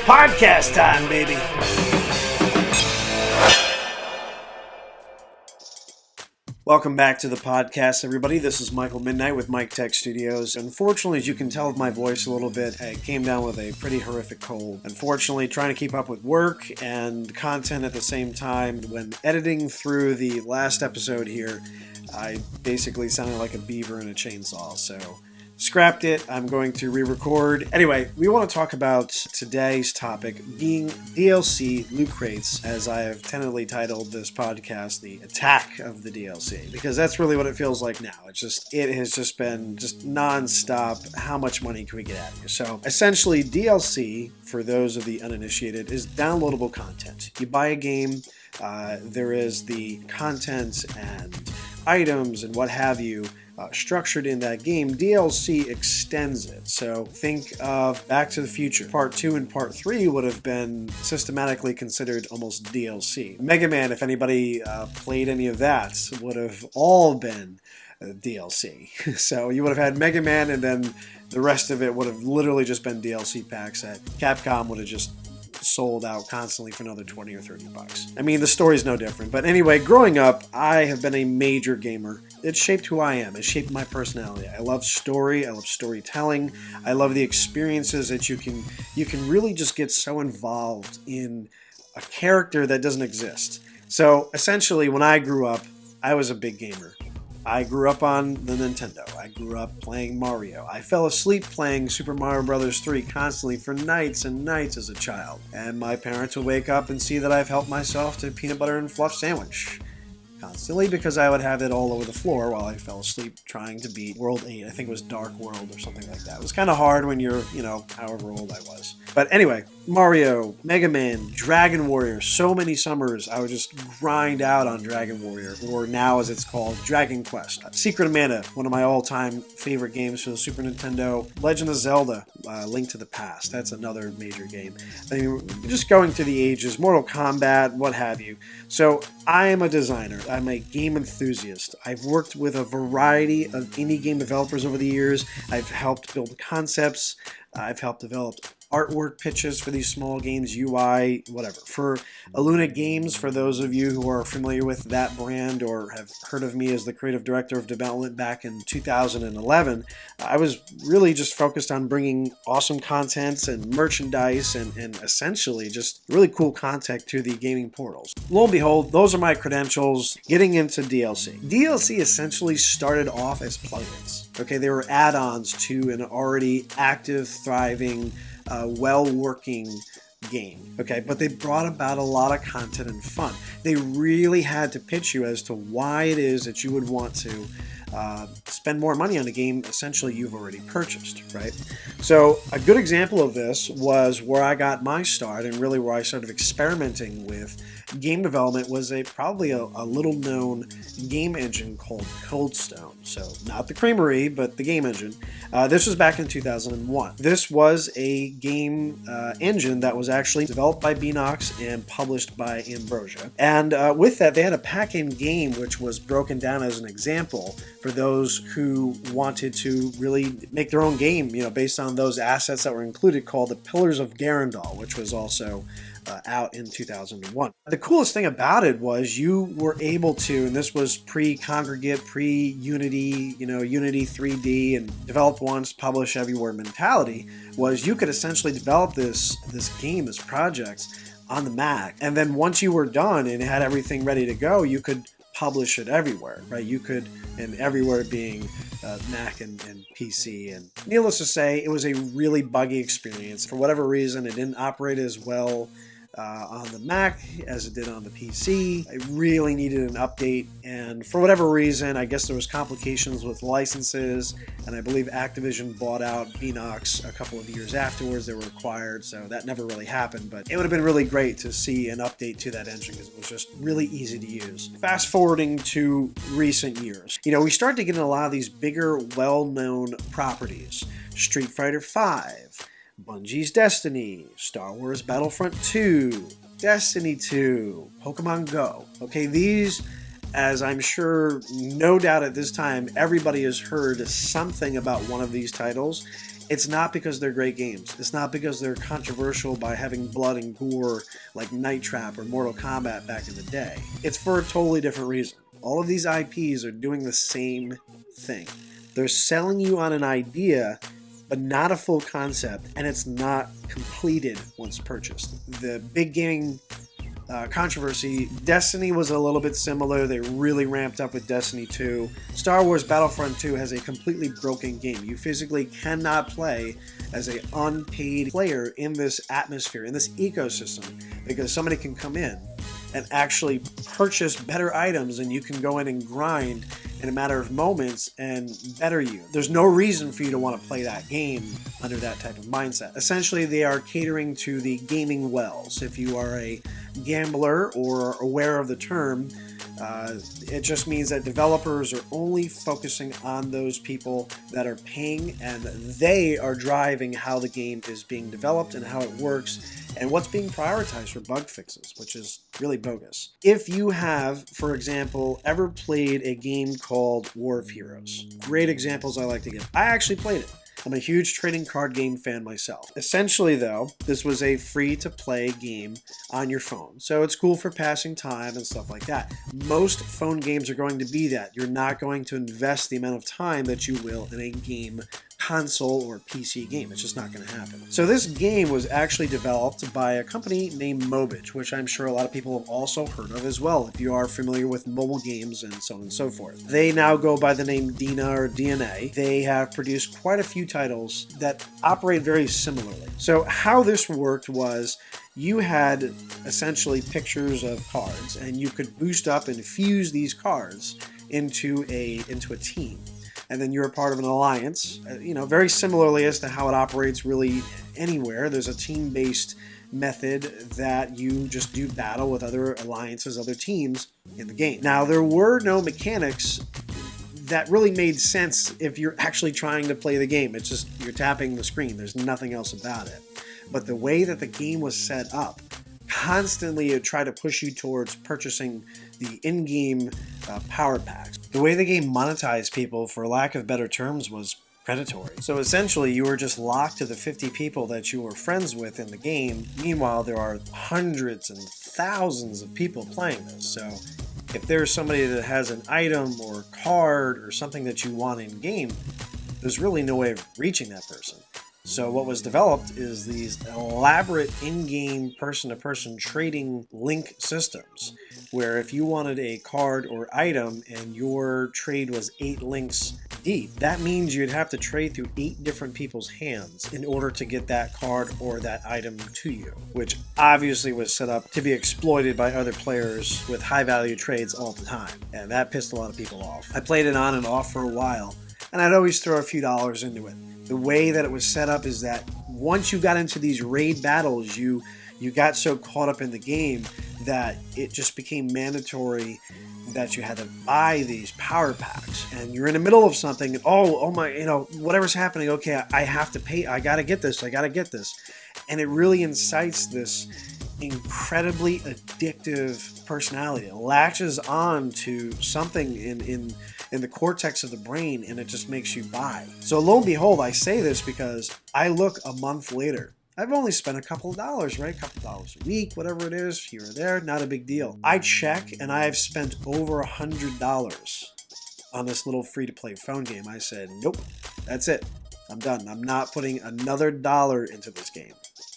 Podcast time, baby. Welcome back to the podcast, everybody. This is Michael Midnight with Mik Tek Studios. Unfortunately, as you can tell with my voice a little bit, I came down with a pretty horrific cold. Unfortunately, trying to keep up with work and content at the same time. When editing through the last episode here, I basically sounded like a beaver in a chainsaw, so scrapped it. I'm going to re-record. Anyway, we want to talk about today's topic being DLC loot crates, as I have tentatively titled this podcast, The Attack of the DLC, because that's really what it feels like now. It has just been non-stop. How much money can we get out of you? So essentially, DLC, for those of the uninitiated, is downloadable content. You buy a game, there is the content and items and what have you structured in that game. DLC extends it. So think of Back to the Future. Part 2 and Part 3 would have been systematically considered almost DLC. Mega Man, if anybody played any of that, would have all been DLC. So you would have had Mega Man, and then the rest of it would have literally just been DLC packs that Capcom would have just sold out constantly for another 20 or 30 bucks. I mean, the story's no different. But anyway, growing up, I have been a major gamer. It shaped who I am. It shaped my personality. I love story. I love storytelling. I love the experiences that you can really just get so involved in a character that doesn't exist. So essentially, when I grew up, I was a big gamer. I grew up on the Nintendo. I grew up playing Mario. I fell asleep playing Super Mario Bros. 3 constantly for nights and nights as a child. And my parents would wake up and see that I've helped myself to a peanut butter and fluff sandwich constantly, because I would have it all over the floor while I fell asleep trying to beat World 8. I think it was Dark World or something like that. It was kind of hard when you're, however old I was. But anyway, Mario, Mega Man, Dragon Warrior, so many summers I would just grind out on Dragon Warrior, or now as it's called, Dragon Quest. Secret of Mana, one of my all-time favorite games for the Super Nintendo. Legend of Zelda, Link to the Past, that's another major game. I mean, just going through the ages, Mortal Kombat, what have you. So I am a designer. I'm a game enthusiast. I've worked with a variety of indie game developers over the years. I've helped build concepts. I've helped develop artwork pitches for these small games, UI, whatever. For Aluna Games, for those of you who are familiar with that brand or have heard of me as the creative director of development back in 2011, I was really just focused on bringing awesome content and merchandise and essentially just really cool content to the gaming portals. Lo and behold, those are my credentials getting into DLC. DLC essentially started off as plugins. Okay, they were add-ons to an already active, thriving, well-working game, okay? But they brought about a lot of content and fun. They really had to pitch you as to why it is that you would want to spend more money on a game essentially you've already purchased, right? So a good example of this was where I got my start, and really where I started experimenting with game development was probably a little known game engine called Coldstone. So not the Creamery, but the game engine. This was back in 2001. This was a game engine that was actually developed by Beanox and published by Ambrosia. And with that, they had a pack-in game which was broken down as an example for those who wanted to really make their own game, based on those assets that were included, called the Pillars of Garandal, which was also out in 2001. The coolest thing about it was you were able to, and this was pre-Congregate, pre-Unity, Unity 3D and develop once, publish everywhere mentality, was you could essentially develop this game, this project on the Mac, and then once you were done and had everything ready to go, you could publish it everywhere, right? You could, and everywhere being Mac and PC. And needless to say, it was a really buggy experience. For whatever reason, it didn't operate as well on the Mac as it did on the PC. I really needed an update, and for whatever reason, I guess there was complications with licenses, and I believe Activision bought out Beanox a couple of years afterwards. They were acquired, so that never really happened, but it would have been really great to see an update to that engine because it was just really easy to use. Fast forwarding to recent years, we started to get in a lot of these bigger, well-known properties. Street Fighter V, Bungie's Destiny, Star Wars Battlefront 2, Destiny 2, Pokemon Go. Okay, these, as I'm sure, no doubt at this time, everybody has heard something about one of these titles. It's not because they're great games. It's not because they're controversial by having blood and gore like Night Trap or Mortal Kombat back in the day. It's for a totally different reason. All of these IPs are doing the same thing. They're selling you on an idea, but not a full concept, and it's not completed once purchased. The big gaming controversy, Destiny was a little bit similar. They really ramped up with Destiny 2. Star Wars Battlefront 2 has a completely broken game. You physically cannot play as an unpaid player in this atmosphere, in this ecosystem, because somebody can come in and actually purchase better items, and you can go in and grind in a matter of moments and better you. There's no reason for you to want to play that game under that type of mindset. Essentially, they are catering to the gaming wells. If you are a gambler or aware of the term, it just means that developers are only focusing on those people that are paying, and they are driving how the game is being developed and how it works and what's being prioritized for bug fixes, which is really bogus. If you have, for example, ever played a game called War of Heroes, great examples I like to give. I actually played it. I'm a huge trading card game fan myself. Essentially, though, this was a free-to-play game on your phone. So it's cool for passing time and stuff like that. Most phone games are going to be that. You're not going to invest the amount of time that you will in a game console or PC game. It's just not going to happen. So this game was actually developed by a company named Mobage, which I'm sure a lot of people have also heard of as well, if you are familiar with mobile games and so on and so forth. They now go by the name Dina or DNA. They have produced quite a few titles that operate very similarly. So how this worked was you had essentially pictures of cards, and you could boost up and fuse these cards into a team. And then you're a part of an alliance, very similarly as to how it operates really anywhere. There's a team-based method that you just do battle with other alliances, other teams in the game. Now, there were no mechanics that really made sense if you're actually trying to play the game. It's just you're tapping the screen. There's nothing else about it. But the way that the game was set up, constantly it tried to push you towards purchasing the in-game power packs. The way the game monetized people, for lack of better terms, was predatory. So essentially, you were just locked to the 50 people that you were friends with in the game. Meanwhile, there are hundreds and thousands of people playing this. So if there's somebody that has an item or card or something that you want in-game, there's really no way of reaching that person. So what was developed is these elaborate in-game person-to-person trading link systems, where if you wanted a card or item and your trade was 8 links deep, that means you'd have to trade through 8 different people's hands in order to get that card or that item to you, which obviously was set up to be exploited by other players with high-value trades all the time, and that pissed a lot of people off. I played it on and off for a while, and I'd always throw a few dollars into it. The way that it was set up is that once you got into these raid battles, you got so caught up in the game that it just became mandatory that you had to buy these power packs. And you're in the middle of something, and oh my, whatever's happening, okay, I have to pay, I gotta get this. And it really incites this incredibly addictive personality. It latches on to something in the cortex of the brain, and it just makes you buy. So lo and behold, I say this because I look a month later. I've only spent a couple of dollars, right? A couple of dollars a week, whatever it is, here or there, not a big deal. I check, and I've spent over $100 on this little free-to-play phone game. I said, nope, that's it. I'm done. I'm not putting another dollar into this game.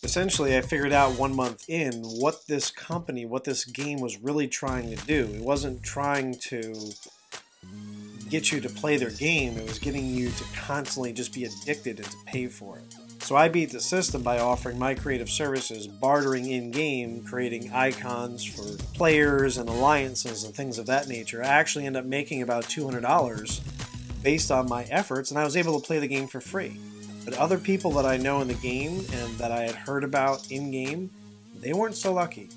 Essentially, I figured out 1 month in what this company, what this game was really trying to do. It wasn't trying to get you to play their game. It was getting you to constantly just be addicted and to pay for it. So I beat the system by offering my creative services, bartering in-game, creating icons for players and alliances and things of that nature. I actually ended up making about $200 based on my efforts, and I was able to play the game for free. But other people that I know in the game and that I had heard about in-game, they weren't so lucky.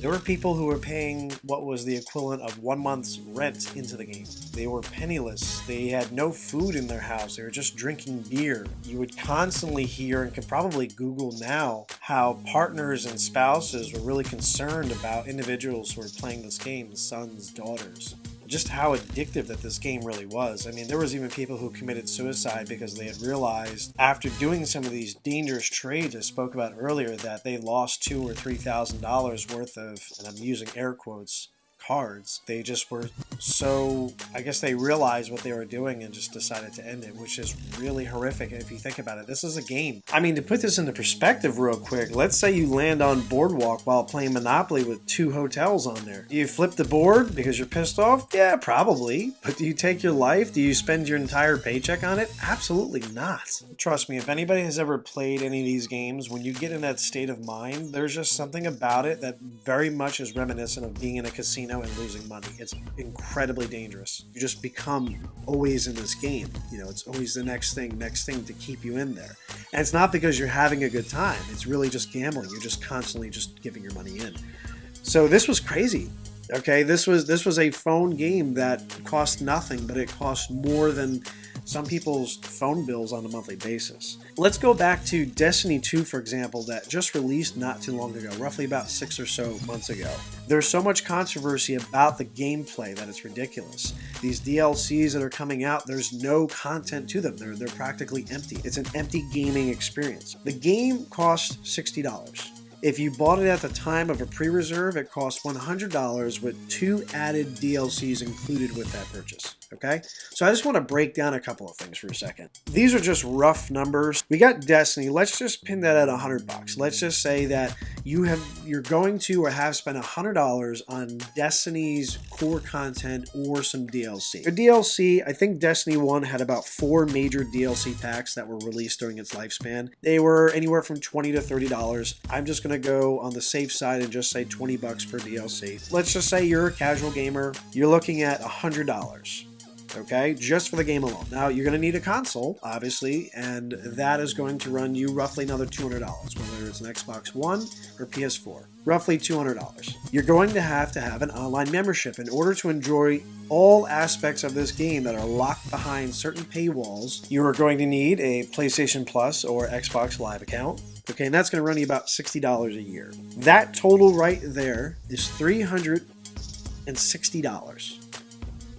There were people who were paying what was the equivalent of 1 month's rent into the game. They were penniless. They had no food in their house. They were just drinking beer. You would constantly hear, and can probably Google now, how partners and spouses were really concerned about individuals who were playing this game, sons, daughters. just how addictive that this game really was. I mean, there was even people who committed suicide because they had realized after doing some of these dangerous trades I spoke about earlier that they lost $2,000 or $3,000 worth of, and I'm using air quotes, cards. They just were so, I guess they realized what they were doing and just decided to end it, which is really horrific if you think about it. This is a game. I mean, to put this into perspective real quick, let's say you land on Boardwalk while playing Monopoly with 2 hotels on there. Do you flip the board because you're pissed off? Yeah, probably. But do you take your life? Do you spend your entire paycheck on it? Absolutely not. Trust me, if anybody has ever played any of these games, when you get in that state of mind, there's just something about it that very much is reminiscent of being in a casino and losing money. It's incredibly dangerous. You just become always in this game. You know, it's always the next thing to keep you in there. And it's not because you're having a good time. It's really just gambling. You're just constantly just giving your money in. So this was crazy. Okay, this was a phone game that cost nothing, but it cost more than some people's phone bills on a monthly basis. Let's go back to Destiny 2, for example, that just released not too long ago, roughly about 6 or so months ago. There's so much controversy about the gameplay that it's ridiculous. These DLCs that are coming out, there's no content to them. They're practically empty. It's an empty gaming experience. The game costs $60. If you bought it at the time of a pre-reserve, it costs $100 with 2 added DLCs included with that purchase. Okay? So I just want to break down a couple of things for a second. These are just rough numbers. We got Destiny. Let's just pin that at $100. Let's just say that you're going to or have spent $100 on Destiny's core content or some DLC. The DLC, I think Destiny 1 had about 4 major DLC packs that were released during its lifespan. They were anywhere from $20 to $30. I'm just going to go on the safe side and just say $20 per DLC. Let's just say you're a casual gamer. You're looking at $100. Okay, just for the game alone. Now, you're going to need a console, obviously, and that is going to run you roughly another $200, whether it's an Xbox One or PS4. Roughly $200. You're going to have an online membership in order to enjoy all aspects of this game that are locked behind certain paywalls. You are going to need a PlayStation Plus or Xbox Live account. Okay, and that's going to run you about $60 a year. That total right there is $360.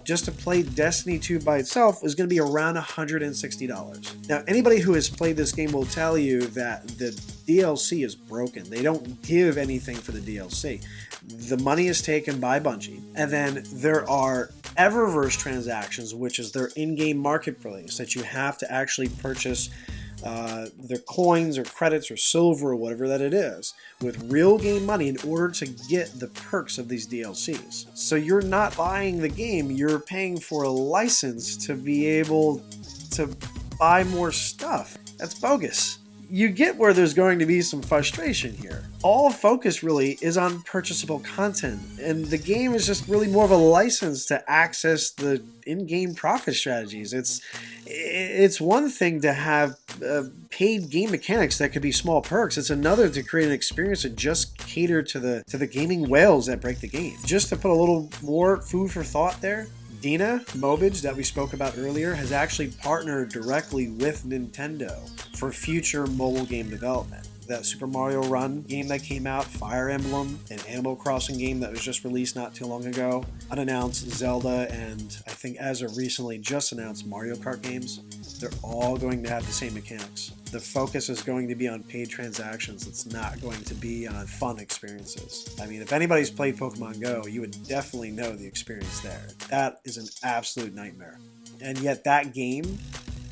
Just to play Destiny 2 by itself is going to be around $160. Now, anybody who has played this game will tell you that the DLC is broken. They don't give anything for the DLC. The money is taken by Bungie. And then there are Eververse transactions, which is their in-game marketplace that you have to actually purchase their coins or credits or silver or whatever that it is with real game money in order to get the perks of these DLCs. So you're not buying the game, you're paying for a license to be able to buy more stuff. That's bogus. You get where there's going to be some frustration here. All focus really is on purchasable content, and the game is just really more of a license to access the in-game profit strategies. It's one thing to have paid game mechanics that could be small perks. It's another to create an experience that just cater to the gaming whales that break the game. Just to put a little more food for thought there, Dina Mobage, that we spoke about earlier, has actually partnered directly with Nintendo for future mobile game development. That Super Mario Run game that came out, Fire Emblem, an Animal Crossing game that was just released not too long ago, unannounced Zelda, and I think as of recently just announced Mario Kart games. They're all going to have the same mechanics. The focus is going to be on paid transactions. It's not going to be on fun experiences. I mean, if anybody's played Pokemon Go, you would definitely know the experience there. That is an absolute nightmare. And yet that game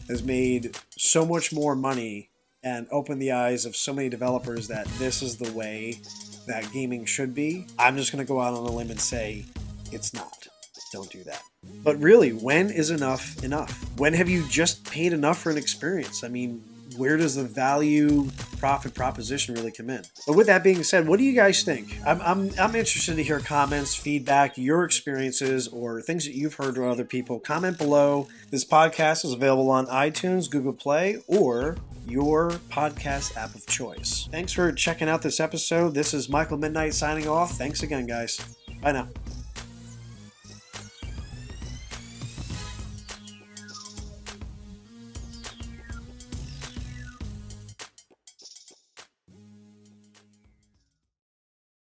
has made so much more money and opened the eyes of so many developers that this is the way that gaming should be. I'm just going to go out on a limb and say it's not. Don't do that. But really, when is enough enough? When have you just paid enough for an experience? I mean, where does the value profit proposition really come in? But with that being said, what do you guys think? I'm interested to hear comments, feedback, your experiences, or things that you've heard from other people. Comment below. This podcast is available on iTunes, Google Play, or your podcast app of choice. Thanks for checking out this episode. This is Michael Midnight signing off. Thanks again, guys. Bye now.